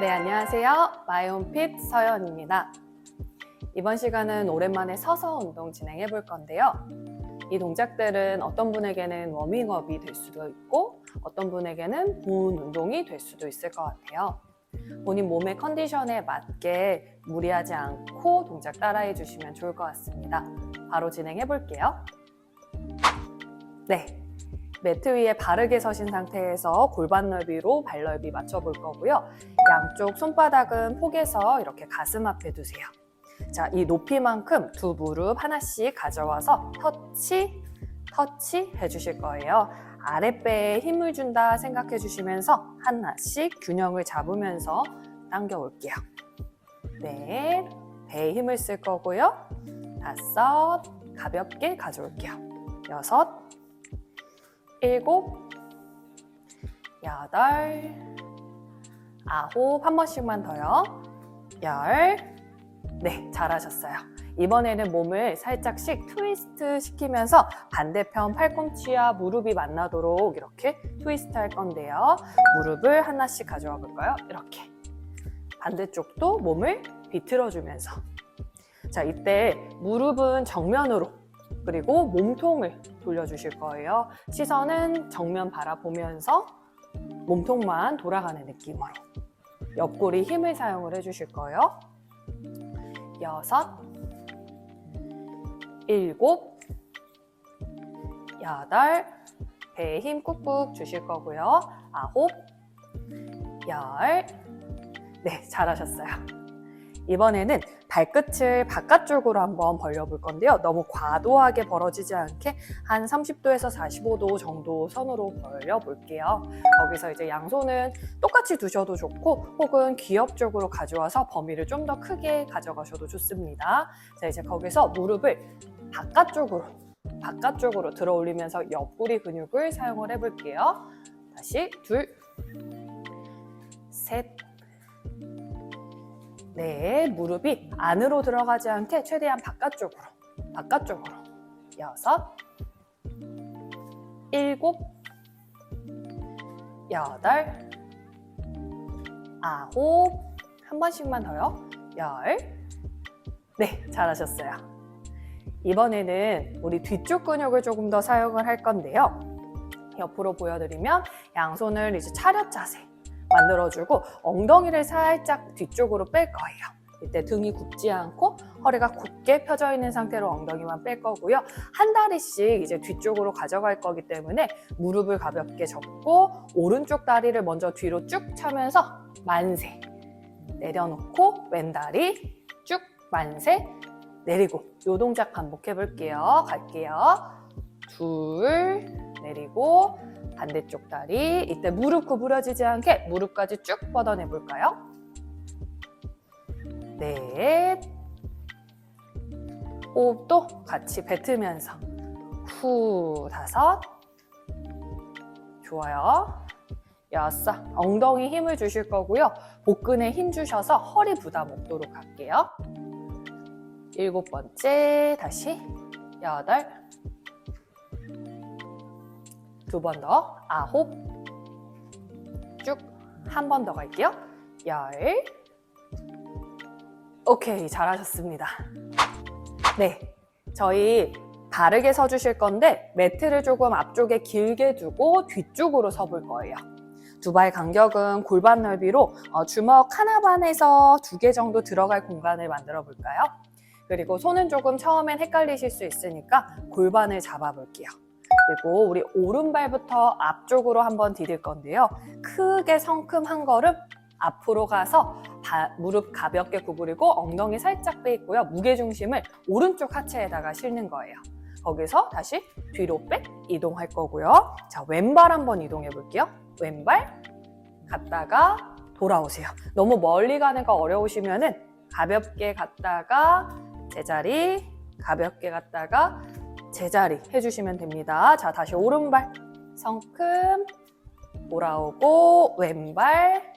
네, 안녕하세요. 마이홈핏 서연입니다. 이번 시간은 오랜만에 서서 운동 진행해 볼 건데요. 이 동작들은 어떤 분에게는 워밍업이 될 수도 있고 어떤 분에게는 본 운동이 될 수도 있을 것 같아요. 본인 몸의 컨디션에 맞게 무리하지 않고 동작 따라해 주시면 좋을 것 같습니다. 바로 진행해 볼게요. 네, 매트 위에 바르게 서신 상태에서 골반 넓이로 발 넓이 맞춰볼 거고요. 양쪽 손바닥은 포개서 이렇게 가슴 앞에 두세요. 자, 이 높이만큼 두 무릎 하나씩 가져와서 터치 해주실 거예요. 아랫배에 힘을 준다 생각해 주시면서 하나씩 균형을 잡으면서 당겨 올게요. 네, 배에 힘을 쓸 거고요. 5, 가볍게 가져올게요. 6, 7, 8, 9, 한 번씩만 더요. 10, 네, 잘하셨어요. 이번에는 몸을 살짝씩 트위스트 시키면서 반대편 팔꿈치와 무릎이 만나도록 이렇게 트위스트 할 건데요. 무릎을 하나씩 가져와 볼까요? 이렇게. 반대쪽도 몸을 비틀어주면서. 자, 이때 무릎은 정면으로 그리고 몸통을 돌려주실 거예요. 시선은 정면 바라보면서 몸통만 돌아가는 느낌으로. 옆구리 힘을 사용을 해주실 거예요. 6, 7, 8, 배에 힘 꾹꾹 주실 거고요. 9, 10, 네, 잘하셨어요. 이번에는 발끝을 바깥쪽으로 한번 벌려볼 건데요. 너무 과도하게 벌어지지 않게 한 30도에서 45도 정도 선으로 벌려볼게요. 거기서 이제 양손은 똑같이 두셔도 좋고 혹은 기업적으로 가져와서 범위를 좀 더 크게 가져가셔도 좋습니다. 자, 이제 거기서 무릎을 바깥쪽으로 들어 올리면서 옆구리 근육을 사용을 해볼게요. 다시 2, 3, 네, 무릎이 안으로 들어가지 않게 최대한 바깥쪽으로 6, 7, 8, 9, 한 번씩만 더요. 10, 네, 잘하셨어요. 이번에는 우리 뒤쪽 근육을 조금 더 사용을 할 건데요. 옆으로 보여드리면 양손을 이제 차렷 자세 만들어주고 엉덩이를 살짝 뒤쪽으로 뺄 거예요. 이때 등이 굽지 않고 허리가 굽게 펴져 있는 상태로 엉덩이만 뺄 거고요. 한 다리씩 이제 뒤쪽으로 가져갈 거기 때문에 무릎을 가볍게 접고 오른쪽 다리를 먼저 뒤로 쭉 차면서 만세 내려놓고 왼다리 쭉 만세 내리고 이 동작 반복해 볼게요. 갈게요. 2, 내리고 반대쪽 다리 이때 무릎 구부러지지 않게 무릎까지 쭉 뻗어내 볼까요? 4, 호흡도 같이 뱉으면서 후 5, 좋아요. 6, 엉덩이 힘을 주실 거고요. 복근에 힘 주셔서 허리 부담 없도록 할게요. 7번째 다시 8, 2번 더 9, 쭉 한 번 더 갈게요. 10, 오케이, 잘하셨습니다. 네, 저희 바르게 서주실 건데 매트를 조금 앞쪽에 길게 두고 뒤쪽으로 서볼 거예요. 두 발 간격은 골반 넓이로 주먹 하나 반에서 2개 정도 들어갈 공간을 만들어 볼까요? 그리고 손은 조금 처음엔 헷갈리실 수 있으니까 골반을 잡아 볼게요. 그리고 우리 오른발부터 앞쪽으로 한번 디딜 건데요. 크게 성큼 한 걸음 앞으로 가서 무릎 가볍게 구부리고 엉덩이 살짝 빼있고요. 무게중심을 오른쪽 하체에다가 실는 거예요. 거기서 다시 뒤로 백 이동할 거고요. 자, 왼발 한번 이동해 볼게요. 왼발 갔다가 돌아오세요. 너무 멀리 가는 거 어려우시면은 가볍게 갔다가 제자리, 가볍게 갔다가 제자리 해주시면 됩니다. 자, 다시 오른발 성큼 돌아오고 왼발.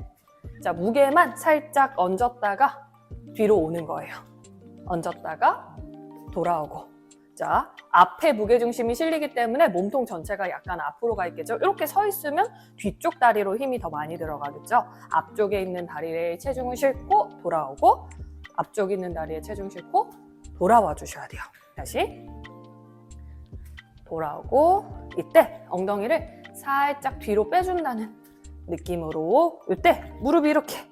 자, 무게만 살짝 얹었다가 뒤로 오는 거예요. 얹었다가 돌아오고. 자, 앞에 무게중심이 실리기 때문에 몸통 전체가 약간 앞으로 가 있겠죠. 이렇게 서 있으면 뒤쪽 다리로 힘이 더 많이 들어가겠죠. 앞쪽에 있는 다리에 체중을 싣고 돌아오고, 앞쪽에 있는 다리에 체중 싣고 돌아와 주셔야 돼요. 다시 돌아오고, 이때 엉덩이를 살짝 뒤로 빼준다는 느낌으로, 이때 무릎이 이렇게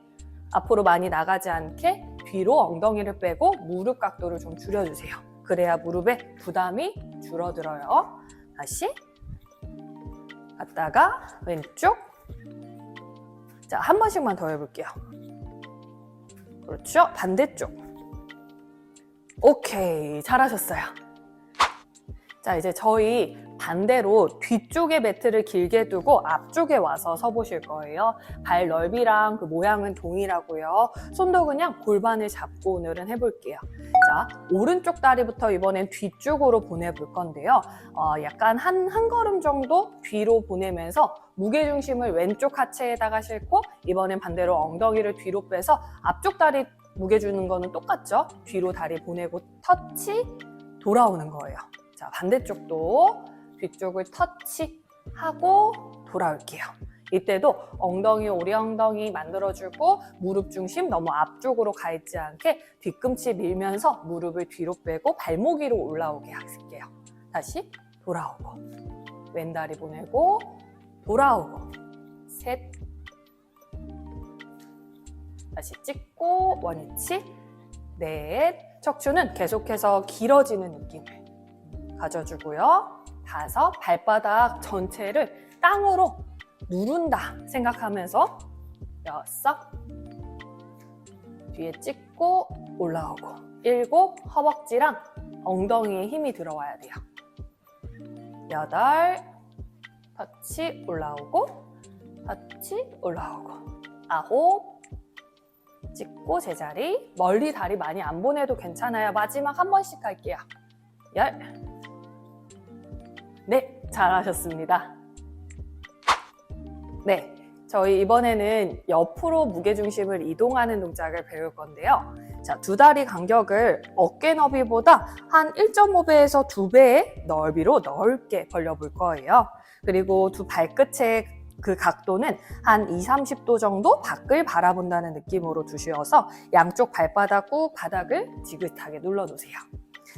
앞으로 많이 나가지 않게 뒤로 엉덩이를 빼고 무릎 각도를 좀 줄여주세요. 그래야 무릎에 부담이 줄어들어요. 다시 갔다가 왼쪽. 자, 한 번씩만 더 해볼게요. 그렇죠. 반대쪽. 오케이, 잘하셨어요. 자, 이제 저희 반대로 뒤쪽에 매트를 길게 두고 앞쪽에 와서 서보실 거예요. 발 넓이랑 그 모양은 동일하고요. 손도 그냥 골반을 잡고 오늘은 해볼게요. 자, 오른쪽 다리부터 이번엔 뒤쪽으로 보내볼 건데요. 약간 한 걸음 정도 뒤로 보내면서 무게중심을 왼쪽 하체에다가 싣고, 이번엔 반대로 엉덩이를 뒤로 빼서 앞쪽 다리 무게 주는 거는 똑같죠? 뒤로 다리 보내고 터치, 돌아오는 거예요. 자, 반대쪽도 뒤쪽을 터치하고 돌아올게요. 이때도 엉덩이, 오리 엉덩이 만들어주고 무릎 중심 너무 앞쪽으로 가 있지 않게 뒤꿈치 밀면서 무릎을 뒤로 빼고 발목 위로 올라오게 할게요. 다시 돌아오고, 왼다리 보내고 돌아오고, 셋, 다시 찍고 원위치, 넷, 척추는 계속해서 길어지는 느낌을 가져주고요. 다섯, 발바닥 전체를 땅으로 누른다 생각하면서 여섯, 뒤에 찍고 올라오고, 일곱, 허벅지랑 엉덩이에 힘이 들어와야 돼요. 여덟, 터치 올라오고, 터치 올라오고, 아홉, 찍고 제자리. 멀리 다리 많이 안 보내도 괜찮아요. 마지막 한 번씩 할게요. 열. 네, 잘하셨습니다. 네, 저희 이번에는 옆으로 무게중심을 이동하는 동작을 배울 건데요. 자, 두 다리 간격을 어깨 너비보다 한 1.5배에서 2배의 넓이로 넓게 벌려볼 거예요. 그리고 두 발끝의 그 각도는 한 20-30도 정도 밖을 바라본다는 느낌으로 두셔서 양쪽 발바닥 꾹 바닥을 지긋하게 눌러놓으세요.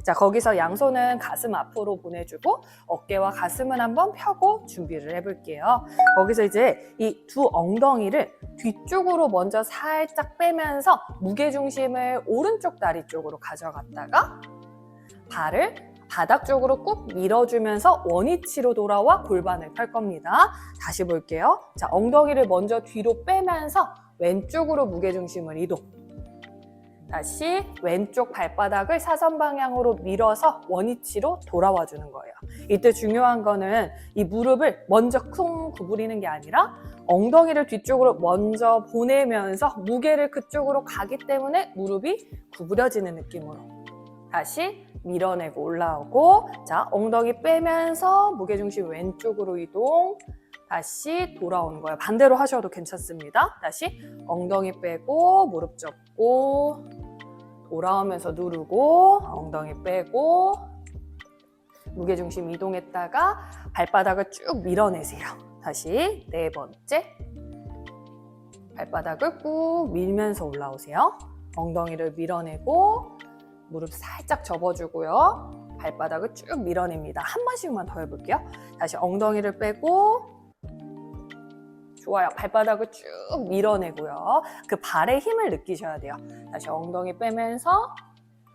자, 거기서 양손은 가슴 앞으로 보내주고 어깨와 가슴은 한번 펴고 준비를 해볼게요. 거기서 이제 이 두 엉덩이를 뒤쪽으로 먼저 살짝 빼면서 무게중심을 오른쪽 다리 쪽으로 가져갔다가 발을 바닥 쪽으로 꾹 밀어주면서 원위치로 돌아와 골반을 펼 겁니다. 다시 볼게요. 자, 엉덩이를 먼저 뒤로 빼면서 왼쪽으로 무게중심을 이동. 다시 왼쪽 발바닥을 사선 방향으로 밀어서 원위치로 돌아와 주는 거예요. 이때 중요한 거는 이 무릎을 먼저 쿵 구부리는 게 아니라 엉덩이를 뒤쪽으로 먼저 보내면서 무게를 그쪽으로 가기 때문에 무릎이 구부려지는 느낌으로 다시 밀어내고 올라오고, 자, 엉덩이 빼면서 무게중심 왼쪽으로 이동, 다시 돌아오는 거예요. 반대로 하셔도 괜찮습니다. 다시 엉덩이 빼고 무릎 접고 돌아오면서 누르고 엉덩이 빼고 무게중심 이동했다가 발바닥을 쭉 밀어내세요. 다시 네 번째, 발바닥을 꾹 밀면서 올라오세요. 엉덩이를 밀어내고 무릎 살짝 접어주고요. 발바닥을 쭉 밀어냅니다. 한 번씩만 더 해볼게요. 다시 엉덩이를 빼고, 좋아요. 발바닥을 쭉 밀어내고요. 그 발에 힘을 느끼셔야 돼요. 다시 엉덩이 빼면서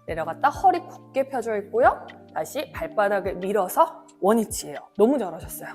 내려갔다 허리 굳게 펴져 있고요. 다시 발바닥을 밀어서 원위치예요. 너무 잘하셨어요.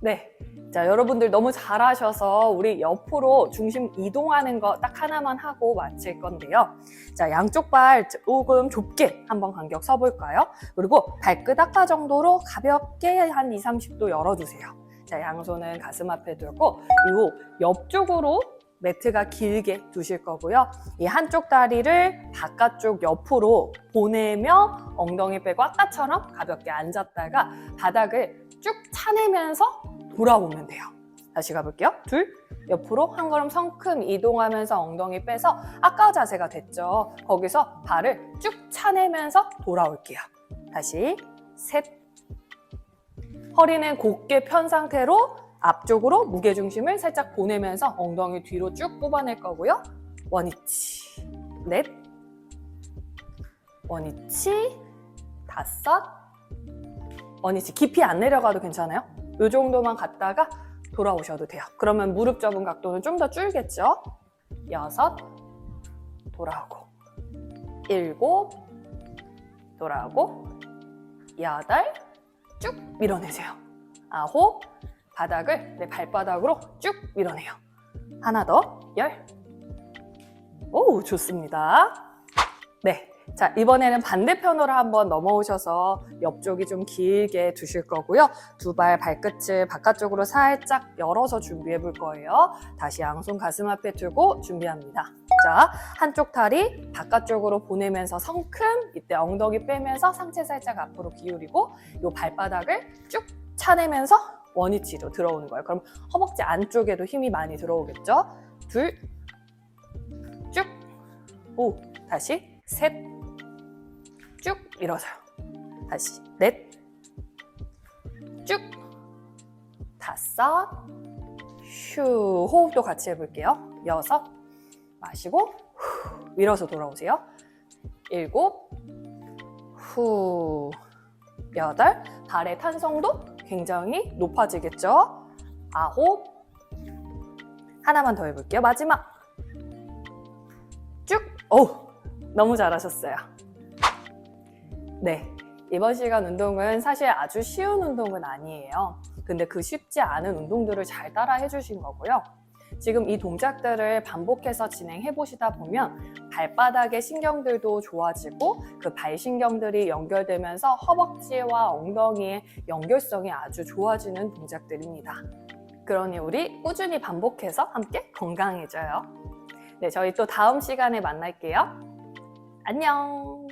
네. 자, 여러분들 너무 잘하셔서 우리 옆으로 중심 이동하는 거 딱 하나만 하고 마칠 건데요. 자, 양쪽 발 조금 좁게 한번 간격 서볼까요? 그리고 발끝 아까 정도로 가볍게 한 20-30도 열어주세요. 자, 양손은 가슴 앞에 두고 이 옆쪽으로 매트가 길게 두실 거고요. 이 한쪽 다리를 바깥쪽 옆으로 보내며 엉덩이 빼고 아까처럼 가볍게 앉았다가 바닥을 쭉 차내면서 돌아오면 돼요. 다시 가볼게요. 둘, 옆으로 한 걸음 성큼 이동하면서 엉덩이 빼서 아까 자세가 됐죠. 거기서 발을 쭉 차내면서 돌아올게요. 다시 셋. 허리는 곧게 편 상태로 앞쪽으로 무게중심을 살짝 보내면서 엉덩이 뒤로 쭉 뽑아낼 거고요. 원위치 넷, 원위치 다섯, 원위치 깊이 안 내려가도 괜찮아요. 이 정도만 갔다가 돌아오셔도 돼요. 그러면 무릎 접은 각도는 좀 더 줄겠죠. 여섯, 돌아오고 일곱, 돌아오고 여덟, 쭉 밀어내세요. 아홉, 바닥을 내 발바닥으로 쭉 밀어내요. 하나 더, 열. 오, 좋습니다. 네. 자, 이번에는 반대편으로 한번 넘어오셔서 옆쪽이 좀 길게 두실 거고요. 두 발 발끝을 바깥쪽으로 살짝 열어서 준비해 볼 거예요. 다시 양손 가슴 앞에 두고 준비합니다. 자, 한쪽 다리 바깥쪽으로 보내면서 성큼 이때 엉덩이 빼면서 상체 살짝 앞으로 기울이고 이 발바닥을 쭉 차내면서 원위치로 들어오는 거예요. 그럼 허벅지 안쪽에도 힘이 많이 들어오겠죠? 둘, 쭉, 오, 다시 셋, 쭉 밀어서요. 다시 넷, 쭉, 다섯, 휴, 호흡도 같이 해볼게요. 여섯, 마시고 후, 밀어서 돌아오세요. 일곱, 후, 여덟, 발의 탄성도 굉장히 높아지겠죠? 아홉, 하나만 더 해볼게요. 마지막 쭉, 오, 너무 잘하셨어요. 네, 이번 시간 운동은 사실 아주 쉬운 운동은 아니에요. 근데 그 쉽지 않은 운동들을 잘 따라 해주신 거고요. 지금 이 동작들을 반복해서 진행해 보시다 보면 발바닥의 신경들도 좋아지고 그 발신경들이 연결되면서 허벅지와 엉덩이의 연결성이 아주 좋아지는 동작들입니다. 그러니 우리 꾸준히 반복해서 함께 건강해져요. 네, 저희 또 다음 시간에 만날게요. 안녕!